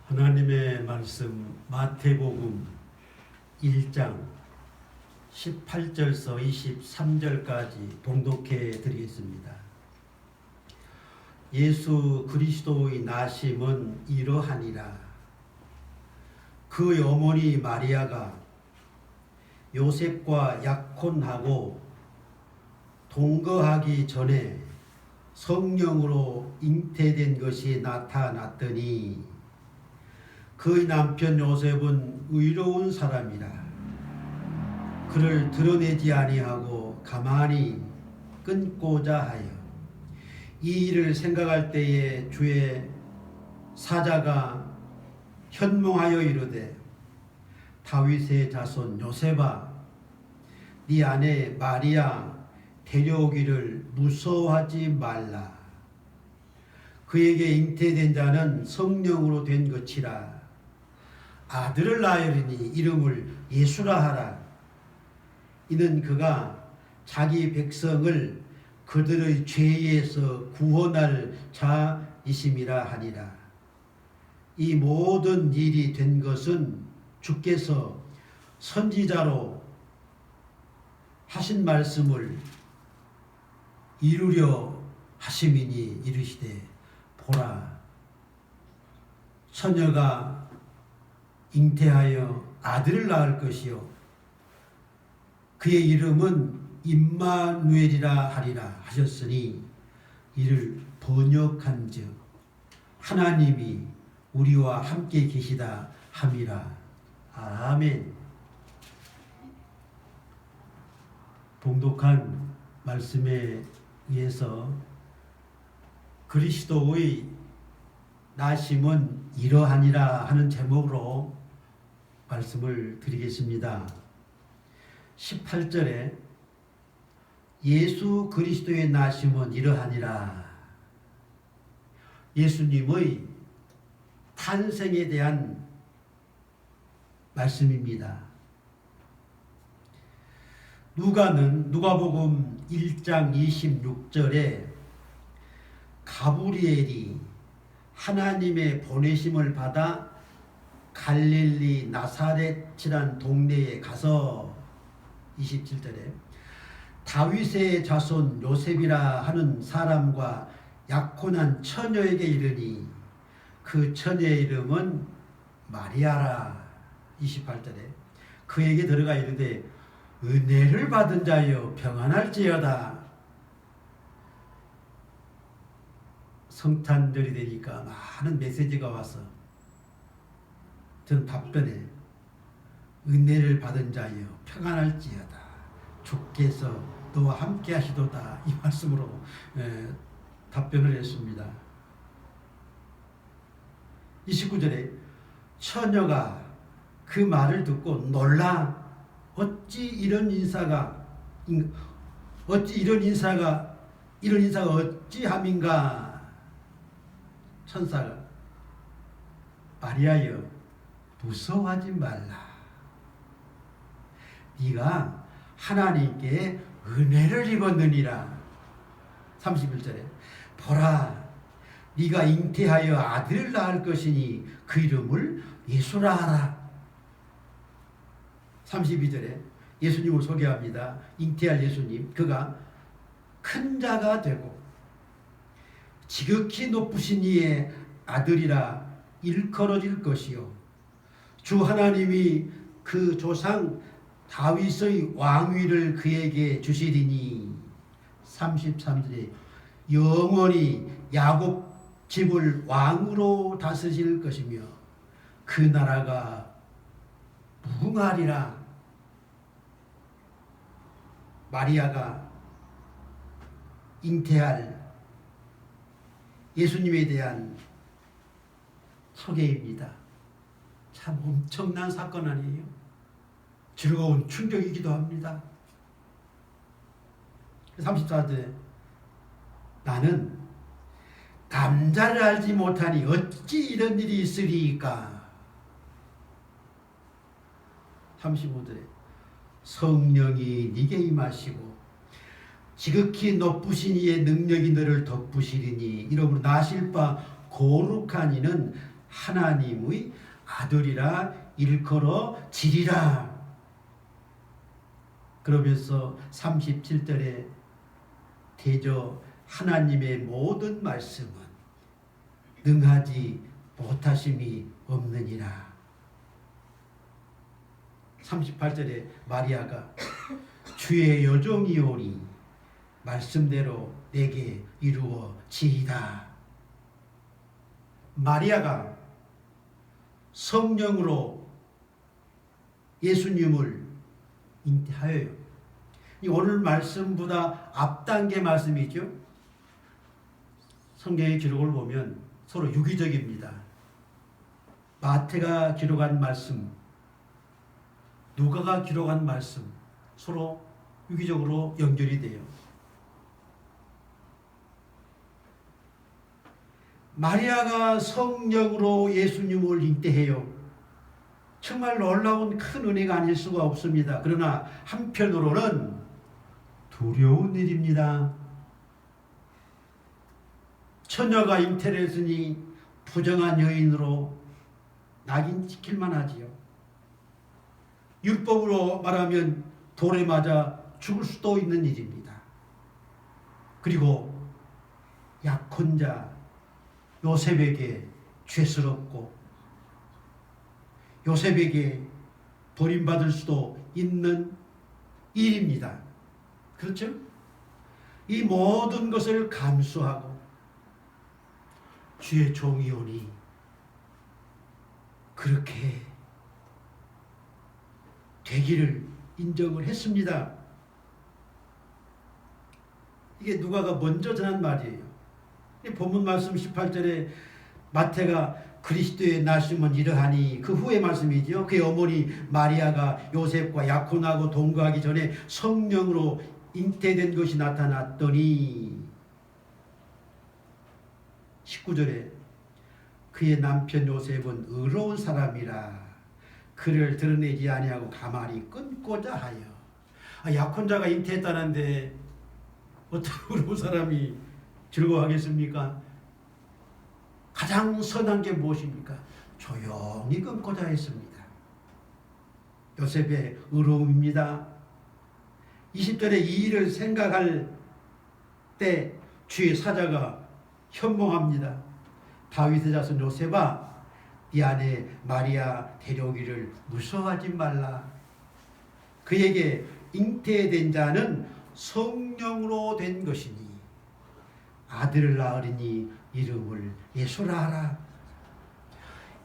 하나님의 말씀 마태복음 1장 18절서 23절까지 봉독해 드리겠습니다. 예수 그리스도의 나심은 이러하니라. 그 어머니 마리아가 요셉과 약혼하고 동거하기 전에 성령으로 잉태된 것이 나타났더니 그의 남편 요셉은 의로운 사람이라 그를 드러내지 아니하고 가만히 끊고자 하여 이 일을 생각할 때에 주의 사자가 현몽하여 이르되 다윗의 자손 요셉아 네 아내 마리아 데려오기를 무서워하지 말라. 그에게 잉태된 자는 성령으로 된 것이라. 아들을 낳으리니 이름을 예수라 하라. 이는 그가 자기 백성을 그들의 죄에서 구원할 자이심이라 하니라. 이 모든 일이 된 것은 주께서 선지자로 하신 말씀을 이루려 하심이니 이르시되 보라 처녀가 잉태하여 아들을 낳을 것이요 그의 이름은 임마누엘이라 하리라 하셨으니 이를 번역한즉 하나님이 우리와 함께 계시다 함이라. 아멘. 봉독한 말씀에 의해서 그리스도의 나심은 이러하니라 하는 제목으로 말씀을 드리겠습니다. 18절에 예수 그리스도의 나심은 이러하니라. 예수님의 탄생에 대한 말씀입니다. 누가복음 1장 26절에 가브리엘이 하나님의 보내심을 받아 갈릴리 나사렛이란 동네에 가서 27절에 다윗의 자손 요셉이라 하는 사람과 약혼한 처녀에게 이르니 그 처녀의 이름은 마리아라. 28절에 그에게 들어가 이르되 은혜를 받은 자여 평안할지어다. 성탄절이 되니까 많은 메시지가 와서 저는 답변에 은혜를 받은 자여 평안할지어다. 주께서 너와 함께 하시도다. 이 말씀으로 답변을 했습니다. 29절에 처녀가 그 말을 듣고 놀라 어찌 이런 인사가 어찌함인가. 천사가 마리아여 무서워하지 말라. 네가 하나님께 은혜를 입었느니라. 31절에 보라 네가 잉태하여 아들을 낳을 것이니 그 이름을 예수라 하라. 32절에 예수님을 소개합니다. 잉태할 예수님. 그가 큰 자가 되고 지극히 높으신 이의 아들이라 일컬어질 것이요 주 하나님이 그 조상 다윗의 왕위를 그에게 주시리니. 33절에 영원히 야곱 집을 왕으로 다스릴 것이며 그 나라가 무궁하리라. 마리아가 잉태할 예수님에 대한 소개입니다. 참 엄청난 사건 아니에요? 즐거운 충격이기도 합니다. 34절에 나는 남자를 알지 못하니 어찌 이런 일이 있으리까. 35절에 성령이 네게 임하시고 지극히 높으신 이의 능력이 너를 덮으시리니 이러므로 나실 바 거룩한 이는 하나님의 아들이라 일컬어지리라. 그러면서 37절에 대저 하나님의 모든 말씀은 능하지 못하심이 없느니라. 38절에 마리아가 주의 여종이오니 말씀대로 내게 이루어지이다. 마리아가 성령으로 예수님을 잉태하여요. 오늘 말씀보다 앞단계 말씀이죠. 성경의 기록을 보면 서로 유기적입니다. 마태가 기록한 말씀, 누가가 기록한 말씀, 서로 유기적으로 연결이 돼요. 마리아가 성령으로 예수님을 잉태해요. 정말 놀라운 큰 은혜가 아닐 수가 없습니다. 그러나 한편으로는 두려운 일입니다. 처녀가 잉태를 했으니 부정한 여인으로 낙인시킬만 하지요. 율법으로 말하면 돌에 맞아 죽을 수도 있는 일입니다. 그리고 약혼자 요셉에게 죄스럽고 요셉에게 버림받을 수도 있는 일입니다. 그렇죠? 이 모든 것을 감수하고 주의 종이오니 그렇게 되기를 인정을 했습니다. 이게 누가가 먼저 전한 말이에요. 본문 말씀 18절에 마태가 그리스도의 나심은 이러하니 그 후의 말씀이죠. 그의 어머니 마리아가 요셉과 약혼하고 동거하기 전에 성령으로 잉태된 것이 나타났더니 19절에 그의 남편 요셉은 의로운 사람이라 그를 드러내지 아니하고 가만히 끊고자 하여. 약혼자가 잉태했다는데 어떤 의로운 사람이 즐거워하겠습니까? 가장 선한 게 무엇입니까? 조용히 끊고자 했습니다. 요셉의 의로움입니다. 20절에 이 일을 생각할 때 주의 사자가 현몽합니다. 다윗의 자손 요셉아, 네 아내 마리아 데려오기를 무서워하지 말라. 그에게 잉태된 자는 성령으로 된 것이니 아들을 낳으리니 이름을 예수라 하라.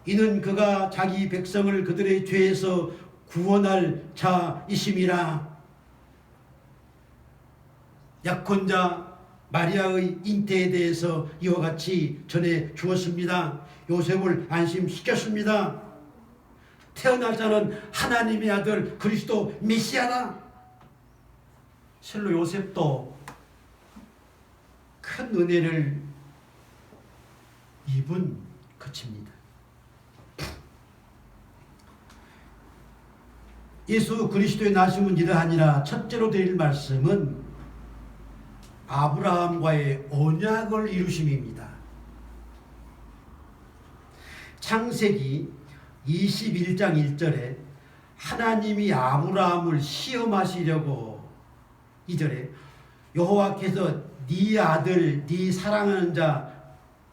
이는 그가 자기 백성을 그들의 죄에서 구원할 자이심이라. 약혼자 마리아의 잉태에 대해서 이와 같이 전해 주었습니다. 요셉을 안심시켰습니다. 태어날 자는 하나님의 아들 그리스도 메시아라. 실로 요셉도 큰 은혜를 입은 것입니다. 예수 그리스도의 나심은 이러하니라. 첫째로 드릴 말씀은 아브라함과의 언약을 이루심입니다. 창세기 21장 1절에 하나님이 아브라함을 시험하시려고 2절에 여호와께서 네 아들 네 사랑하는 자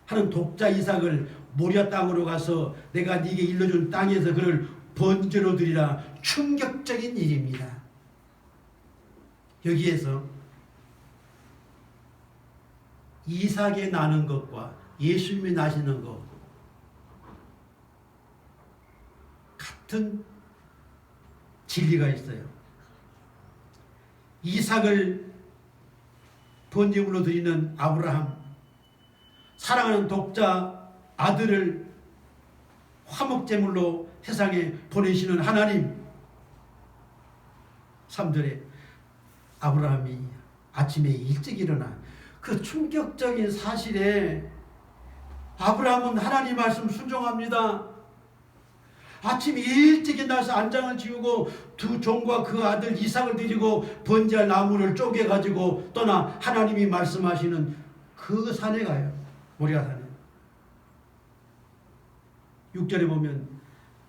하는 독자 이삭을 모리아 땅으로 가서 내가 네게 일러준 땅에서 그를 번제로 드리라. 충격적인 일입니다. 여기에서 이삭이 나는 것과 예수님이 나시는 것 같은 진리가 있어요. 이삭을 번제물로 드리는 아브라함, 사랑하는 독자 아들을 화목제물로 세상에 보내시는 하나님. 3절에 아브라함이 아침에 일찍 일어나 그 충격적인 사실에 아브라함은 하나님 말씀 순종합니다. 아침 일찍 일어나서 안장을 지우고 두 종과 그 아들 이삭을 드리고 번제할 나무를 쪼개가지고 떠나 하나님이 말씀하시는 그 산에 가요. 모리아 산에. 6절에 보면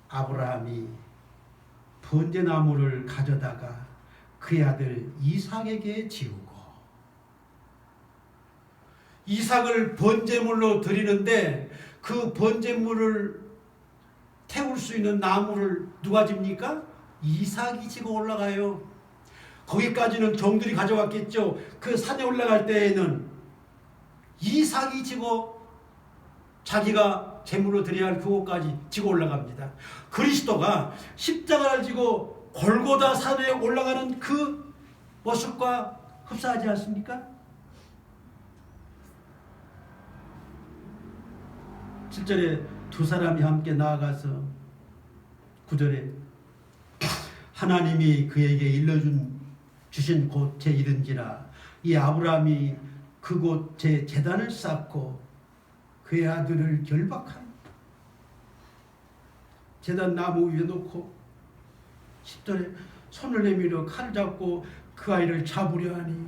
아브라함이 번제나무를 가져다가 그의 아들 이삭에게 지우고, 이삭을 번제물로 드리는데 그 번제물을 태울 수 있는 나무를 누가 집니까? 이삭이 지고 올라가요. 거기까지는 종들이 가져왔겠죠. 그 산에 올라갈 때에는 이삭이 지고 자기가 제물로 드려야 할 그곳까지 지고 올라갑니다. 그리스도가 십자가를 지고 골고다 산에 올라가는 그 모습과 흡사하지 않습니까? 7절에 두 사람이 함께 나아가서 9절에 하나님이 그에게 주신 곳에 이른지라 이 아브라함이 그곳에 제단을 쌓고 그의 아들을 결박하니 제단 나무 위에 놓고 10절에 손을 내밀어 칼을 잡고 그 아이를 잡으려 하니,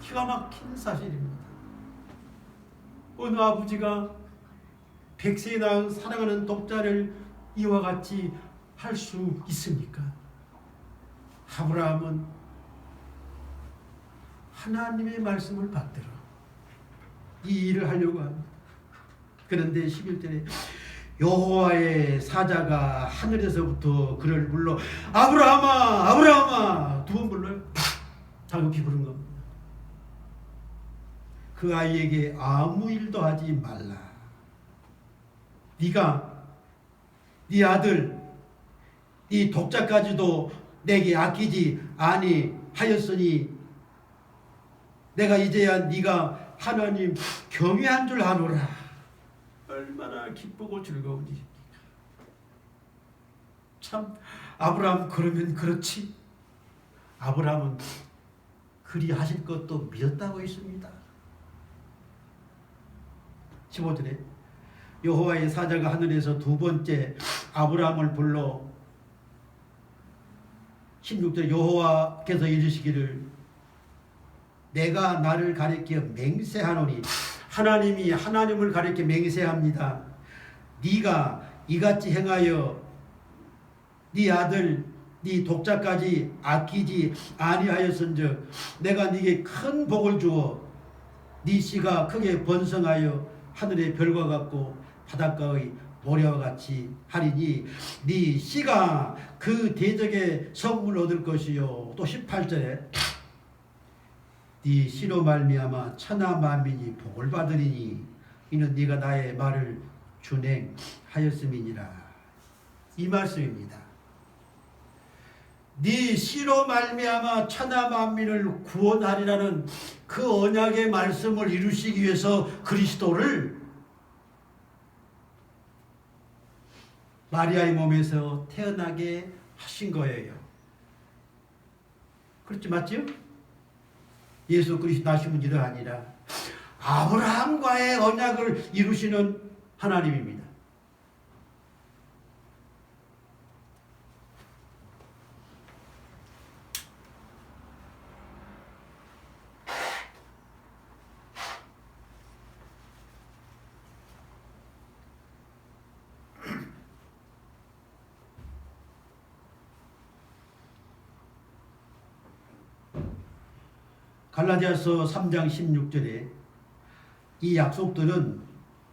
기가 막힌 사실입니다. 어느 아버지가 백세에 낳은 사랑하는 독자를 이와 같이 할 수 있습니까? 아브라함은 하나님의 말씀을 받들어 이 일을 하려고 합니다. 그런데 11절에 여호와의 사자가 하늘에서부터 그를 불러 아브라함아 아브라함아 두 번 불러요. 다급히 부른 겁니다. 그 아이에게 아무 일도 하지 말라. 네가 네 아들 네 독자까지도 내게 아끼지 아니하였으니 내가 이제야 네가 하나님 경외한 줄 아노라. 얼마나 기쁘고 즐거운 일입니까? 참 아브라함 그러면 그렇지. 아브라함은 그리 하실 것도 믿었다고 했습니다. 15절에 여호와의 사자가 하늘에서 두 번째 아브라함을 불러 16절 여호와께서 이르시기를 내가 나를 가리켜 맹세하노니, 하나님이 하나님을 가리켜 맹세합니다. 네가 이같이 행하여 네 아들 네 독자까지 아끼지 아니하였은즉 내가 네게 큰 복을 주어 네 씨가 크게 번성하여 하늘의 별과 같고 바닷가의 모래와 같이 하리니 네 씨가 그 대적의 성을 얻을 것이요. 또 18절에 네 씨로 말미암아 천하 만민이 복을 받으리니 이는 네가 나의 말을 준행하였음이니라. 이 말씀입니다. 네 씨로 말미암아 천하 만민을 구원하리라는 그 언약의 말씀을 이루시기 위해서 그리스도를 마리아의 몸에서 태어나게 하신 거예요. 그렇지 맞죠? 예수 그리스도 나신 분이 아니라 아브라함과의 언약을 이루시는 하나님입니다. 갈라디아서 3장 16절에 이 약속들은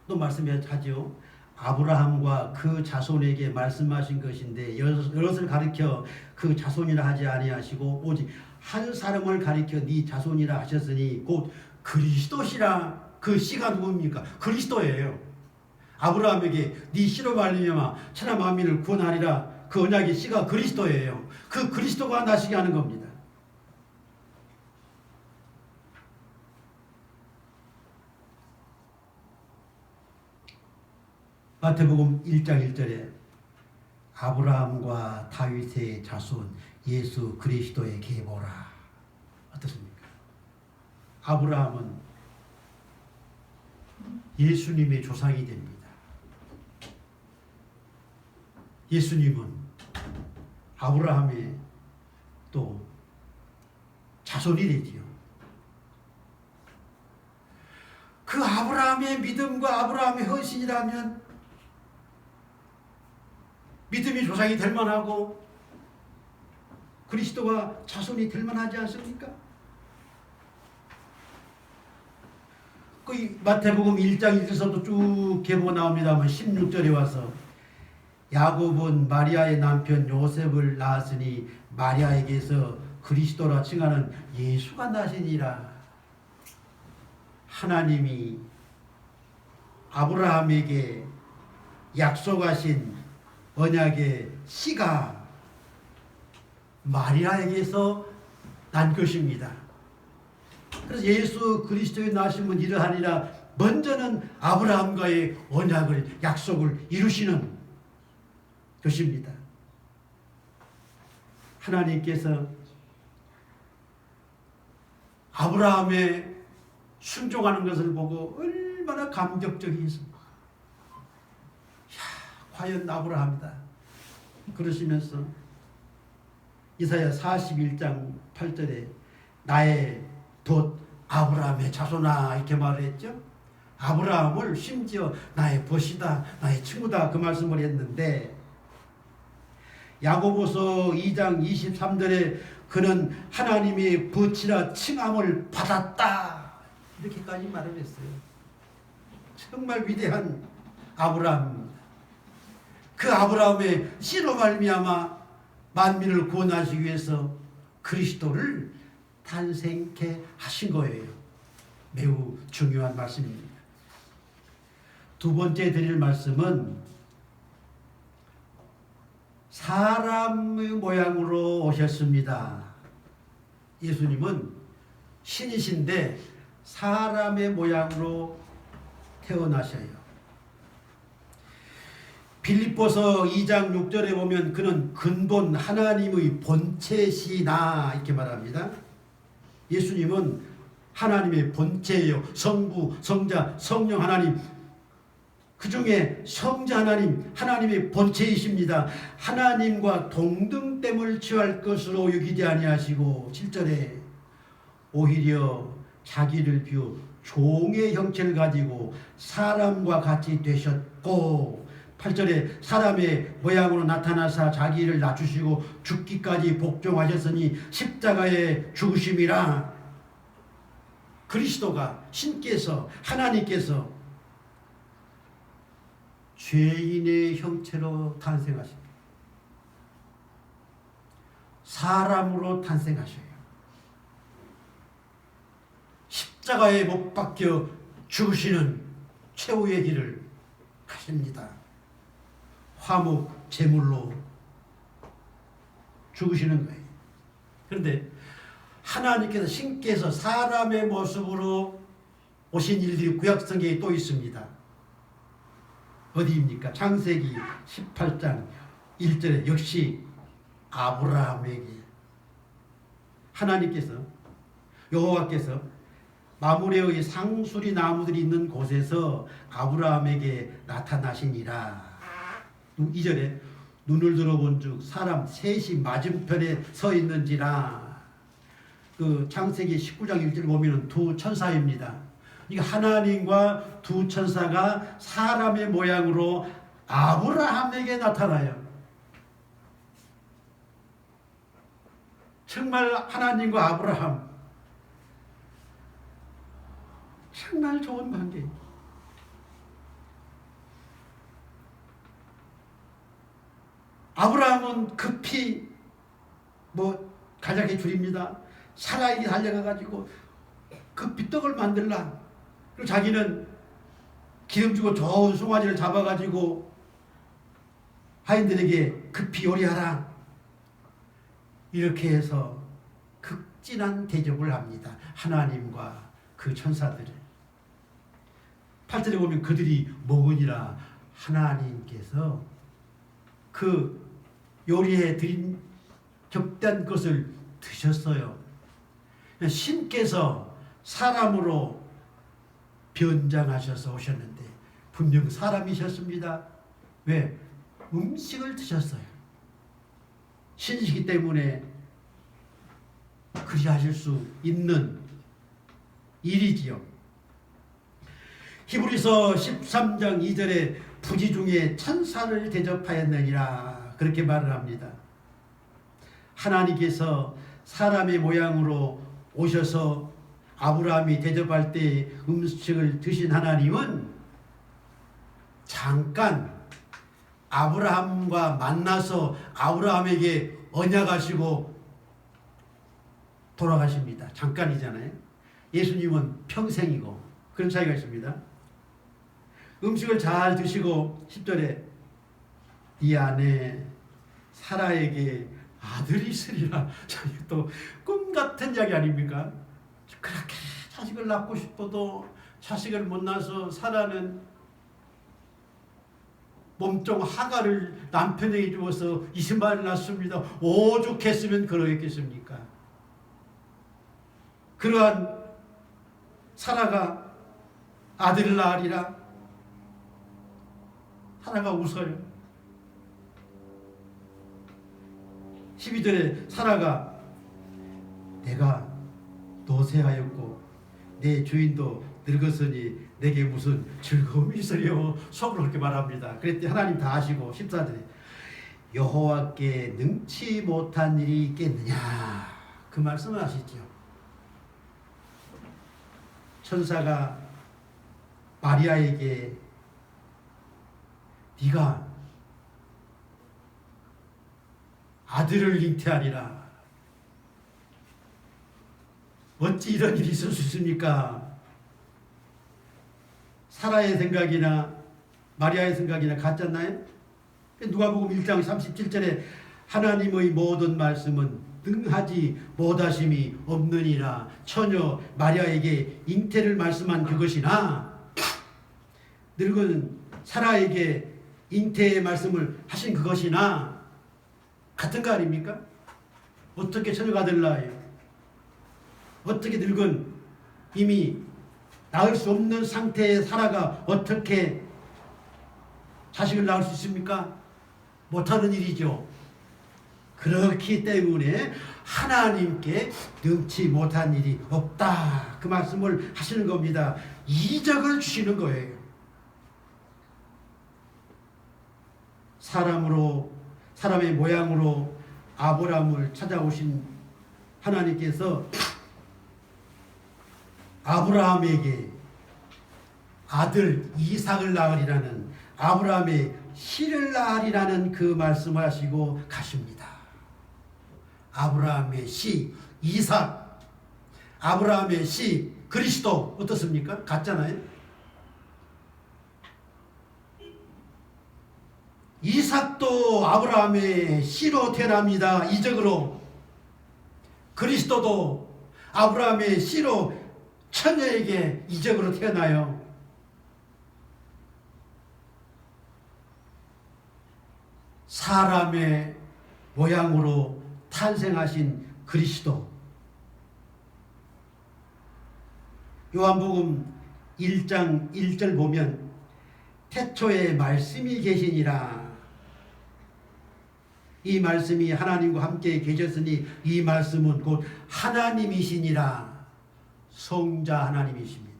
또 말씀하죠. 아브라함과 그 자손에게 말씀하신 것인데 여럿을 가리켜 그 자손이라 하지 아니하시고 오직 한 사람을 가리켜 네 자손이라 하셨으니 곧 그리스도시라. 그 씨가 누굽니까? 그리스도예요. 아브라함에게 네 씨로 말미암아 천하 만민을 구원하리라. 그 언약의 씨가 그리스도예요. 그 그리스도가 나시게 하는 겁니다. 마태복음 1장 1절에 아브라함과 다윗의 자손 예수 그리스도에게 보라. 어떻습니까? 아브라함은 예수님의 조상이 됩니다. 예수님은 아브라함의 또 자손이 되지요. 그 아브라함의 믿음과 아브라함의 헌신이라면 믿음의 조상이 될 만하고 그리스도가 자손이 될 만하지 않습니까? 그 마태복음 1장 1절부터 쭉 계보가 나옵니다만 16절에 와서 야곱은 마리아의 남편 요셉을 낳았으니 마리아에게서 그리스도라 칭하는 예수가 나시니라. 하나님이 아브라함에게 약속하신 언약의 씨가 마리아에게서 난 것입니다. 그래서 예수 그리스도의 나심은 이러하니라. 먼저는 아브라함과의 언약을 약속을 이루시는 것입니다. 하나님께서 아브라함의 순종하는 것을 보고 얼마나 감격적이었습니까? 과연 아브라함이다. 그러시면서 이사야 41장 8절에 나의 돛 아브라함의 자손아 이렇게 말을 했죠. 아브라함을 심지어 나의 벗이다, 나의 친구다 그 말씀을 했는데 야고보서 2장 23절에 그는 하나님의 벗이라 칭함을 받았다 이렇게까지 말을 했어요. 정말 위대한 아브라함입니다. 그 아브라함의 씨로 말미암아 만민을 구원하시기 위해서 그리스도를 탄생케 하신 거예요. 매우 중요한 말씀입니다. 두 번째 드릴 말씀은 사람의 모양으로 오셨습니다. 예수님은 신이신데 사람의 모양으로 태어나셔요. 빌립보서 2장 6절에 보면 그는 근본 하나님의 본체시나 이렇게 말합니다. 예수님은 하나님의 본체예요. 성부, 성자, 성령 하나님 그 중에 성자 하나님, 하나님의 본체이십니다. 하나님과 동등됨을 취할 것으로 여기지 아니하시고 7절에 오히려 자기를 비워 종의 형체를 가지고 사람과 같이 되셨고 8절에 사람의 모양으로 나타나사 자기를 낮추시고 죽기까지 복종하셨으니 십자가에 죽으심이라. 그리스도가 신께서 하나님께서 죄인의 형체로 탄생하십니다. 사람으로 탄생하셔요. 십자가에 못 박혀 죽으시는 최후의 길을 가십니다. 화목 제물로 죽으시는 거예요. 그런데 하나님께서 신께서 사람의 모습으로 오신 일들이 구약성경에 또 있습니다. 어디입니까? 창세기 18장 1절에 역시 아브라함에게 하나님께서 여호와께서 마므레의 상수리 나무들이 있는 곳에서 아브라함에게 나타나시니라. 2절에 눈을 들어본 즉 사람 셋이 맞은편에 서 있는지라. 그 창세기 19장 1절 보면 두 천사입니다. 그러니까 하나님과 두 천사가 사람의 모양으로 아브라함에게 나타나요. 정말 하나님과 아브라함 정말 좋은 관계. 아브라함은 급히 가작의 줄입니다. 사라에게 달려가가지고 급히 떡을 만들라. 그리고 자기는 기름지고 좋은 송아지를 잡아가지고 하인들에게 급히 요리하라. 이렇게 해서 극진한 대접을 합니다. 하나님과 그 천사들을. 8절에 보면 그들이 먹으니라. 하나님께서 그 요리해 드린 격단 것을 드셨어요. 신께서 사람으로 변장하셔서 오셨는데 분명 사람이셨습니다. 왜? 음식을 드셨어요. 신이시기 때문에 그리하실 수 있는 일이지요. 히브리서 13장 2절에 부지 중에 천사를 대접하였느니라 그렇게 말을 합니다. 하나님께서 사람의 모양으로 오셔서 아브라함이 대접할 때 음식을 드신 하나님은 잠깐 아브라함과 만나서 아브라함에게 언약하시고 돌아가십니다. 잠깐이잖아요. 예수님은 평생이고 그런 차이가 있습니다. 음식을 잘 드시고 10절에 이 안에 사라에게 아들이 있으리라. 또 꿈같은 이야기 아닙니까? 그렇게 자식을 낳고 싶어도 자식을 못 낳아서 사라는 몸종 하가를 남편에게 주어서 이스마엘을 낳습니다. 오죽했으면 그러했겠습니까? 그러한 사라가 아들을 낳으리라. 사라가 웃어요. 12절에 사라가 내가 노쇠하였고 내 주인도 늙었으니 내게 무슨 즐거움이 있으려 속으로 그렇게 말합니다. 그랬더니 하나님 다 아시고 14절에 여호와께 능치 못한 일이 있겠느냐 그 말씀을 하시죠. 천사가 마리아에게 네가 아들을 잉태하리라. 어찌 이런 일이 있을 수 있습니까? 사라의 생각이나 마리아의 생각이나 같잖아요? 누가복음 1장 37절에 하나님의 모든 말씀은 능하지 못하심이 없느니라. 처녀 마리아에게 잉태를 말씀한 그것이나 늙은 사라에게 잉태의 말씀을 하신 그것이나 같은 거 아닙니까? 어떻게 처녀가 아들을 낳아요? 어떻게 늙은 이미 낳을 수 없는 상태의 사라가 어떻게 자식을 낳을 수 있습니까? 못하는 일이죠. 그렇기 때문에 하나님께 능치 못한 일이 없다. 그 말씀을 하시는 겁니다. 이적을 주시는 거예요. 사람의 모양으로 아브라함을 찾아오신 하나님께서 아브라함에게 아들 이삭을 낳으리라는 아브라함의 씨를 낳으리라는 그 말씀을 하시고 가십니다. 아브라함의 씨 이삭, 아브라함의 씨 그리스도 어떻습니까? 같잖아요. 이삭도 아브라함의 씨로 태어납니다. 이적으로. 그리스도도 아브라함의 씨로 처녀에게 이적으로 태어나요. 사람의 모양으로 탄생하신 그리스도. 요한복음 1장 1절 보면 태초에 말씀이 계시니라. 이 말씀이 하나님과 함께 계셨으니 이 말씀은 곧 하나님이시니라. 성자 하나님이십니다.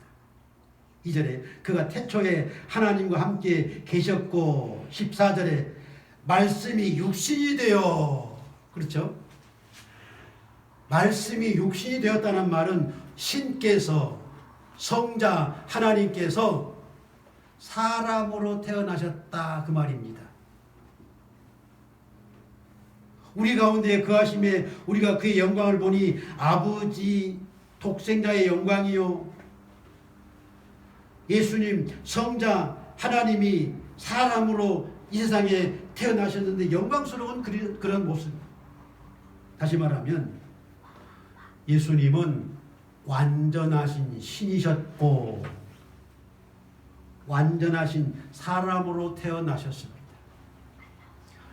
2절에 그가 태초에 하나님과 함께 계셨고 14절에 말씀이 육신이 되어 그렇죠? 말씀이 육신이 되었다는 말은 신께서 성자 하나님께서 사람으로 태어나셨다 그 말입니다. 우리 가운데 거하심에 우리가 그의 영광을 보니 아버지 독생자의 영광이요 예수님 성자 하나님이 사람으로 이 세상에 태어나셨는데 영광스러운 그런 모습. 다시 말하면 예수님은 완전하신 신이셨고 완전하신 사람으로 태어나셨습니다.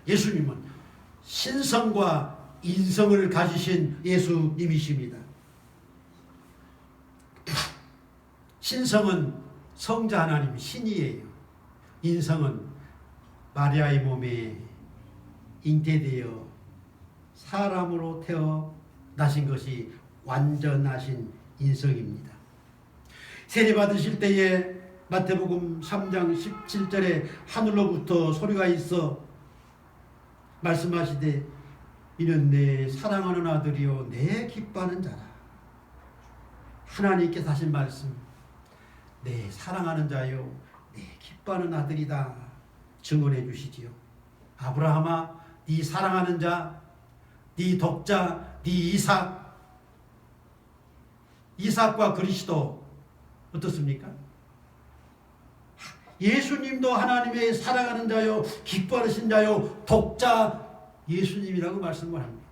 예수님은 신성과 인성을 가지신 예수님이십니다. 신성은 성자 하나님 신이에요. 인성은 마리아의 몸에 잉태되어 사람으로 태어나신 것이 완전하신 인성입니다. 세례 받으실 때에 마태복음 3장 17절에 하늘로부터 소리가 있어 말씀하시되 이는 내 사랑하는 아들이요 내 기뻐하는 자라. 하나님께서 하신 말씀, 내 사랑하는 자요 내 기뻐하는 아들이다 증언해 주시지요. 아브라함아, 네 사랑하는 자, 네 독자, 네 이삭과 그리스도 어떻습니까? 예수님도 하나님의 사랑하는 자요 기뻐하신 자요 독자 예수님이라고 말씀을 합니다.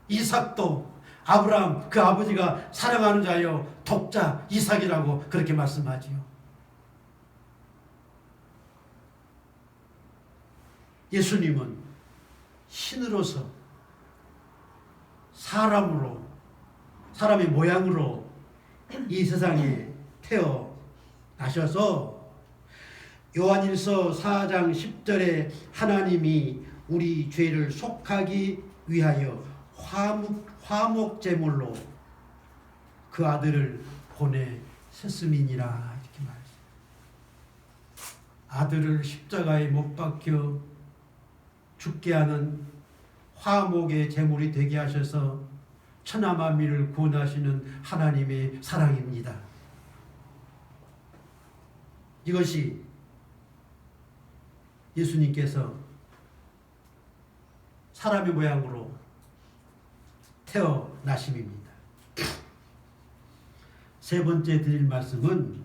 이삭도 아브라함 그 아버지가 사랑하는 자요 독자 이삭이라고 그렇게 말씀하지요. 예수님은 신으로서 사람의 모양으로 이 세상에 태어나셔서 요한일서 4장 10절에 하나님이 우리 죄를 속하기 위하여 화목제물로 그 아들을 보내셨음이니라 이렇게 말했어요. 아들을 십자가에 못 박혀 죽게 하는 화목의 제물이 되게 하셔서 천하만민을 구원하시는 하나님의 사랑입니다. 이것이 예수님께서 사람의 모양으로 태어나심입니다. 세 번째 드릴 말씀은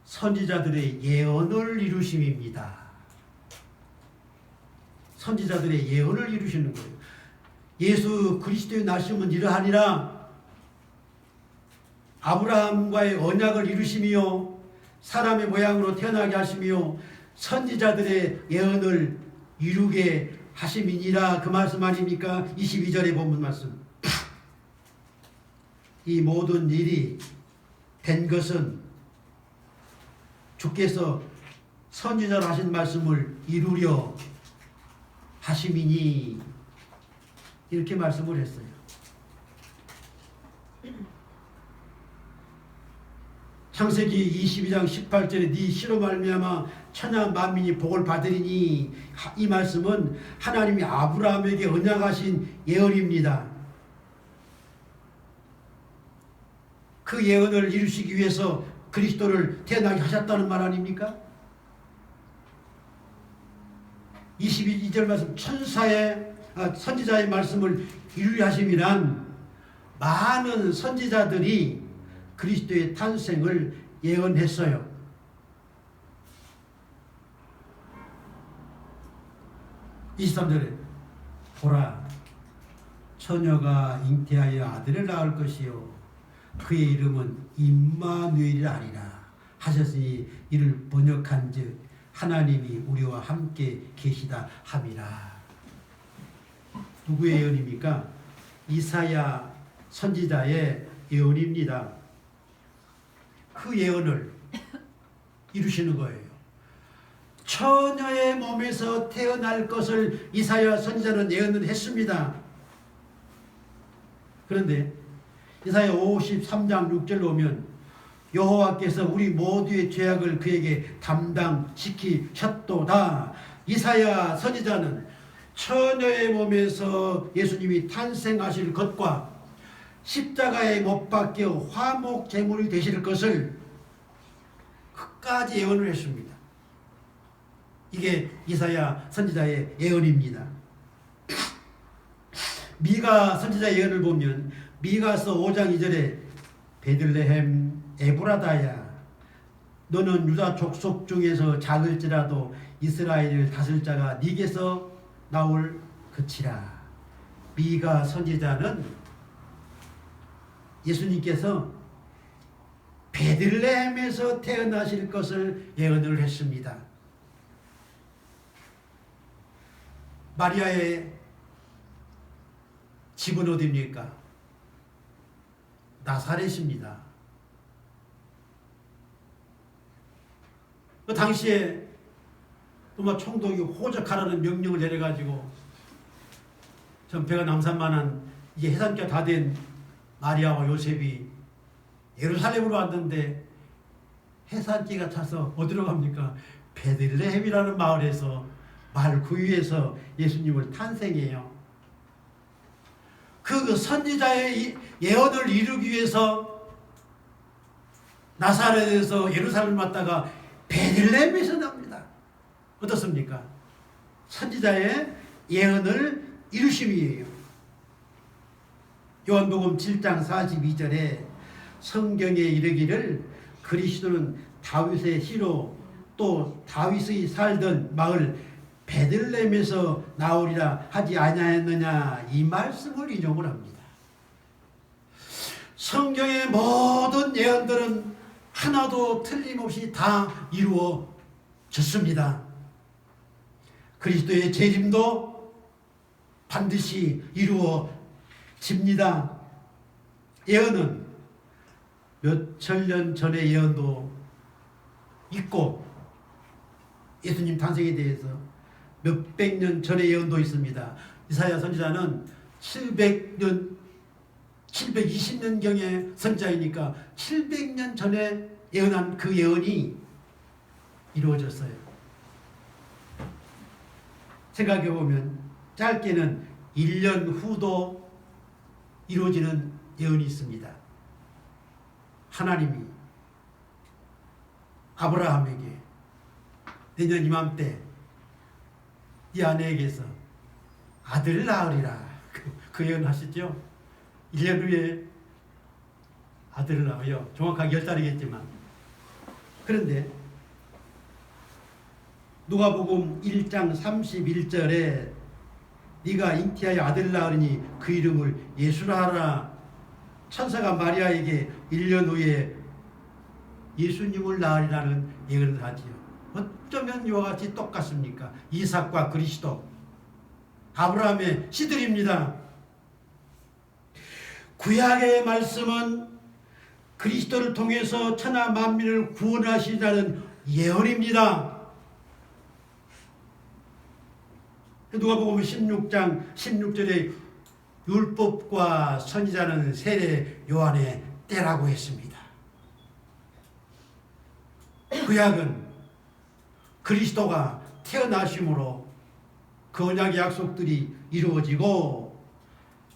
선지자들의 예언을 이루심입니다. 선지자들의 예언을 이루시는 거예요. 예수 그리스도의 나심은 이러하니라. 아브라함과의 언약을 이루시며 사람의 모양으로 태어나게 하시며 선지자들의 예언을 이루게 하심이니라. 그 말씀 아닙니까? 22절의 본문 말씀. 이 모든 일이 된 것은 주께서 선지자로 하신 말씀을 이루려 하심이니 이렇게 말씀을 했어요. 창세기 22장 18절에 네 씨로 말미암아 천하 만민이 복을 받으리니 이 말씀은 하나님이 아브라함에게 언약하신 예언입니다. 그 예언을 이루시기 위해서 그리스도를 태어나게 하셨다는 말 아닙니까? 22절 말씀 선지자의 말씀을 이루려 하심이란 많은 선지자들이 그리스도의 탄생을 예언했어요. (23절에) 보라 처녀가 잉태하여 아들을 낳을 것이요 그의 이름은 임마누엘이라 하리라 하셨으니 이를 번역한즉 하나님이 우리와 함께 계시다 함이라. 누구의 예언입니까? 이사야 선지자의 예언입니다. 그 예언을 이루시는 거예요. 처녀의 몸에서 태어날 것을 이사야 선지자는 예언을 했습니다. 그런데 이사야 53장 6절로 오면 여호와께서 우리 모두의 죄악을 그에게 담당시키셨도다. 이사야 선지자는 처녀의 몸에서 예수님이 탄생하실 것과 십자가에 못 박혀 화목 제물이 되실 것을 끝까지 예언을 했습니다. 이게 이사야 선지자의 예언입니다. 미가 선지자 예언을 보면 미가서 5장 2절에 베들레헴 에브라다야 너는 유다 족속 중에서 작을지라도 이스라엘을 다스릴 자가 네게서 나올 그치라. 미가 선지자는 예수님께서 베들레헴에서 태어나실 것을 예언을 했습니다. 마리아의 집은 어디입니까? 나사렛입니다. 그 당시에 로마 총독이 호적하라는 명령을 내려가지고 전폐가 남산만한 이제 해산기가 다 된 마리아와 요셉이 예루살렘으로 왔는데 해산기가 차서 어디로 갑니까? 베들레헴이라는 마을에서 마을 구유에서 예수님을 탄생해요. 그 선지자의 예언을 이루기 위해서 나사렛에서 예루살렘 왔다가 베들레헴에서 납니다. 어떻습니까? 선지자의 예언을 이루심이에요. 요한복음 7장 42절에 성경에 이르기를 그리스도는 다윗의 씨로 또 다윗의 살던 마을 베들레헴에서 나오리라 하지 아니하였느냐, 이 말씀을 인용을 합니다. 성경의 모든 예언들은 하나도 틀림없이 다 이루어졌습니다. 그리스도의 재림도 반드시 이루어집니다. 예언은 몇천 년 전의 예언도 있고 예수님 탄생에 대해서 몇백 년 전의 예언도 있습니다. 이사야 선지자는 720년경의 선지자이니까 700년 전에 예언한 그 예언이 이루어졌어요. 생각해보면 짧게는 1년 후도 이루어지는 예언이 있습니다. 하나님이 아브라함에게 내년 이맘때 이 아내에게서 아들을 낳으리라, 그 예언하시죠. 1년 후에 아들을 낳아요. 정확하게 10달이겠지만. 그런데 누가복음 1장 31절에 네가 잉태하여 아들을 낳으니 그 이름을 예수라 하라. 천사가 마리아에게 1년 후에 예수님을 낳으리라는 예언을 하지요. 어쩌면 이와 같이 똑같습니까? 이삭과 그리스도, 아브라함의 씨들입니다. 구약의 말씀은 그리스도를 통해서 천하 만민을 구원하시다는 예언입니다. 누가복음 16장 16절에 율법과 선지자는 세례 요한의 때라고 했습니다. 구약은 그리스도가 태어나심으로 그 언약의 약속들이 이루어지고,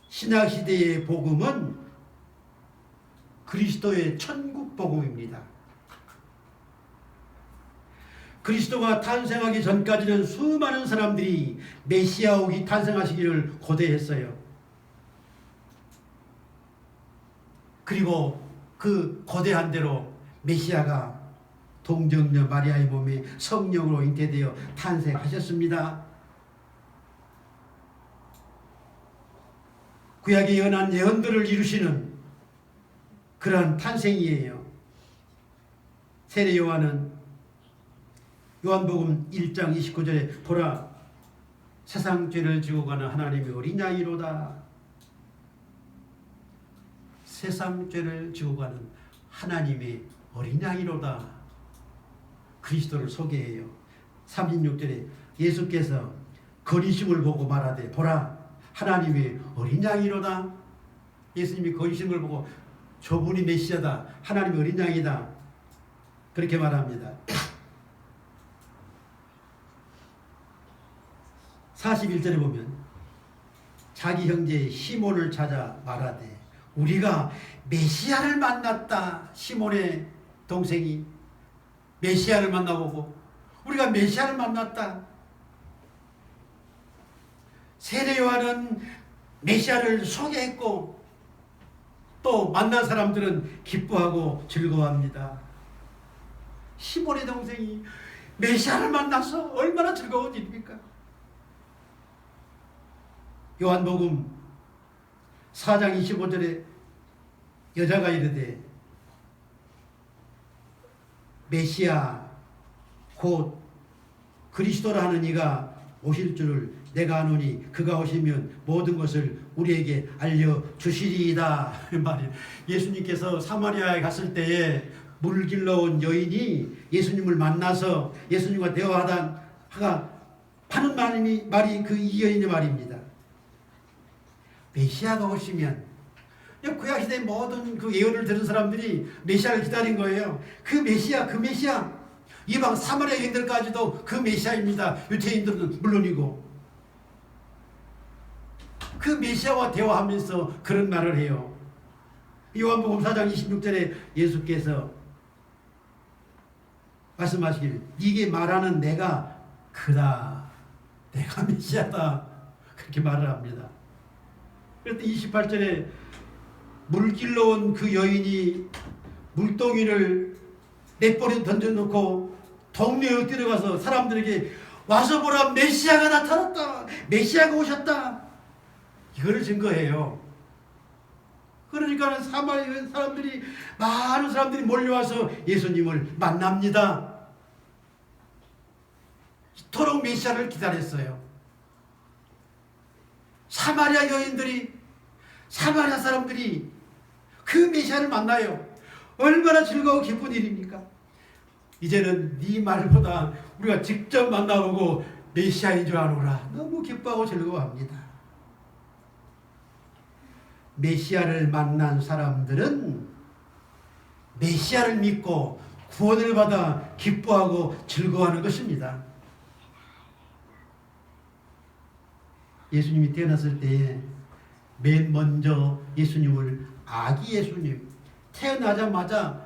신약시대의 복음은 그리스도의 천국 복음입니다. 그리스도가 탄생하기 전까지는 수많은 사람들이 메시아 오기 탄생하시기를 고대했어요. 그리고 그 고대한 대로 메시아가 동정녀 마리아의 몸에 성령으로 잉태되어 탄생하셨습니다. 구약에 예언한 예언들을 이루시는 그러한 탄생이에요. 세례 요한은 요한복음 1장 29절에 보라, 세상 죄를 지고 가는 하나님의 어린 양이로다. 세상 죄를 지고 가는 하나님의 어린 양이로다. 그리스도를 소개해요. 36절에 예수께서 거리심을 보고 말하되 보라, 하나님의 어린 양이로다. 예수님이 거리심을 보고 저분이 메시아다, 하나님의 어린 양이다, 그렇게 말합니다. 41절에 보면 자기 형제 시몬을 찾아 말하되 우리가 메시아를 만났다. 시몬의 동생이 메시아를 만나보고 우리가 메시아를 만났다. 세례 요한은 메시아를 소개했고 또 만난 사람들은 기뻐하고 즐거워합니다. 시몬의 동생이 메시아를 만나서 얼마나 즐거운 일입니까? 요한복음 4장 25절에 여자가 이르되 메시아 곧 그리스도라 하는 이가 오실 줄을 내가 아노니 그가 오시면 모든 것을 우리에게 알려주시리이다. 말이에요. 예수님께서 사마리아에 갔을 때에 물을 길러 온 여인이 예수님을 만나서 예수님과 대화하다가 하는 말이 그 이 여인의 말입니다. 메시아가 오시면 구약시대 모든 그 예언을 들은 사람들이 메시아를 기다린 거예요. 그 메시아, 그 메시아. 이방 사마리아 여인들까지도 그 메시아입니다. 유대인들은 물론이고. 그 메시아와 대화하면서 그런 말을 해요. 요한복음 4장 26절에 예수께서 말씀하시길 이게 말하는 내가 그다. 내가 메시아다. 그렇게 말을 합니다. 그런데 28절에 물길로 온 그 여인이 물동이를 넷버리 던져놓고 동네에 뛰어가서 사람들에게 와서 보라 메시아가 나타났다. 메시아가 오셨다. 이거를 증거해요. 그러니까 사마리아 사람들이 많은 사람들이 몰려와서 예수님을 만납니다. 이토록 메시아를 기다렸어요. 사마리아 여인들이 사마리아 사람들이 그 메시아를 만나요. 얼마나 즐거워 기쁜 일입니까? 이제는 네 말보다 우리가 직접 만나보고 메시아인 줄 아노라. 너무 기뻐하고 즐거워합니다. 메시아를 만난 사람들은 메시아를 믿고 구원을 받아 기뻐하고 즐거워하는 것입니다. 예수님이 태어났을 때에 맨 먼저 예수님을 아기 예수님 태어나자마자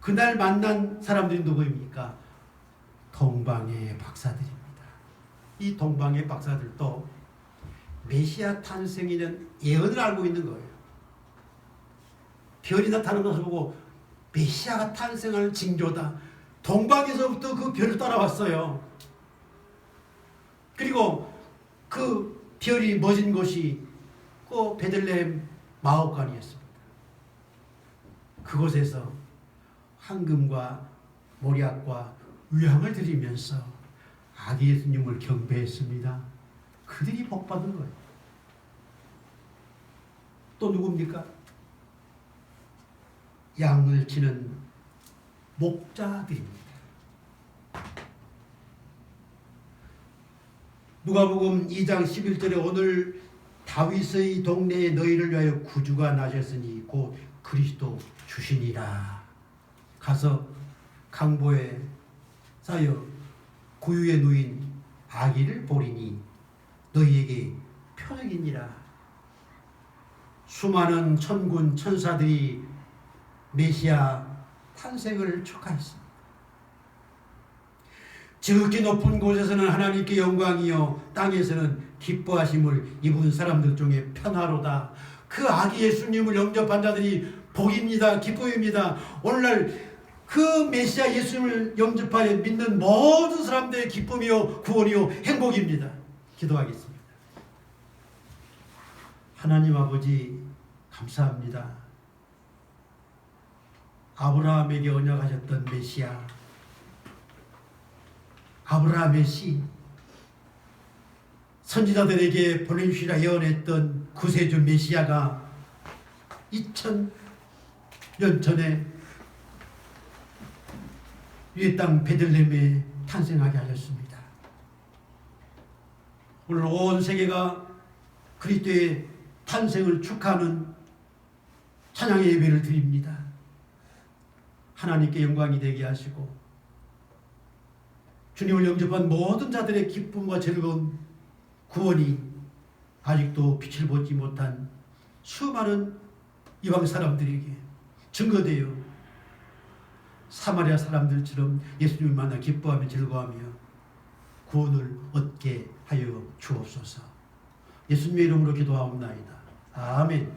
그날 만난 사람들이 누구입니까? 동방의 박사들입니다. 이 동방의 박사들도 메시아 탄생이는 예언을 알고 있는 거예요. 별이 나타나는 것을 보고 메시아가 탄생할 징조다. 동방에서부터 그 별을 따라왔어요. 그리고 그 별이 멎은 곳이 그 베들레헴 마옥간이었습니다. 그곳에서 황금과 모략과 유향을 드리면서 아기 예수님을 경배했습니다. 그들이 복받은 거예요. 또 누굽니까? 양을 치는 목자들입니다. 누가복음 2장 11절에 오늘 다윗의 동네에 너희를 위하여 구주가 나셨으니 곧 그리스도 주시니라. 가서 강보에 쌓여 구유에 누인 아기를 보리니 너희에게 표적이니라. 수많은 천군 천사들이 메시아 탄생을 축하했습니다. 지극히 높은 곳에서는 하나님께 영광이요 땅에서는 기뻐하심을 입은 사람들 중에 편하로다. 그 아기 예수님을 영접한 자들이 복입니다. 기쁨입니다. 오늘날 그 메시아 예수님을 영접하여 믿는 모든 사람들의 기쁨이요 구원이요 행복입니다. 기도하겠습니다. 하나님 아버지 감사합니다. 아브라함에게 언약하셨던 메시아, 아브라함의 씨, 선지자들에게 보내주시라 예언했던 구세주 메시아가 2000년 전에 이 땅 베들레헴에 탄생하게 하셨습니다. 오늘 온 세계가 그리스도의 탄생을 축하하는 찬양의 예배를 드립니다. 하나님께 영광이 되게 하시고 주님을 영접한 모든 자들의 기쁨과 즐거운 구원이 아직도 빛을 보지 못한 수많은 이방 사람들에게 증거되어 사마리아 사람들처럼 예수님을 만나 기뻐하며 즐거워하며 구원을 얻게 하여 주옵소서. 예수님의 이름으로 기도하옵나이다. 아멘.